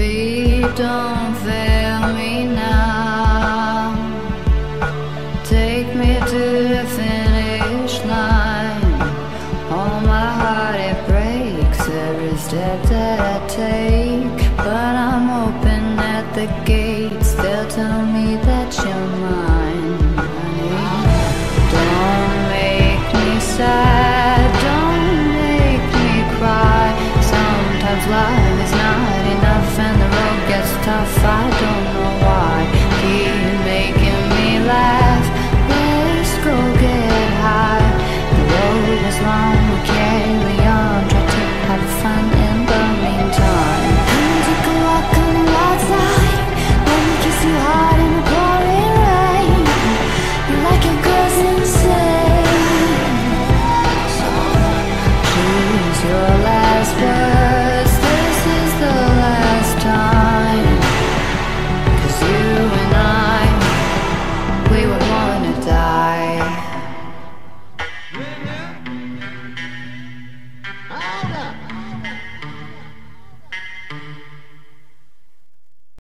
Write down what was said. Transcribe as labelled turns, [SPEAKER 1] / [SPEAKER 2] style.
[SPEAKER 1] feet don't fail me now. Take me to the finish line. Oh, my heart, it breaks every step that I take. But I'm open at the gates. They'll tell me that you're mine, honey. Don't make me sad, don't make me cry. Sometimes life is not enough and the road gets tough. I don't know why. Keep making me laugh. Let's go get high. The road is long, we'll carry on. Try to have fun in the meantime. Come and take a walk on the wild side. Let me kiss you hard in the pouring rain. You like your girls insane, so choose your last word.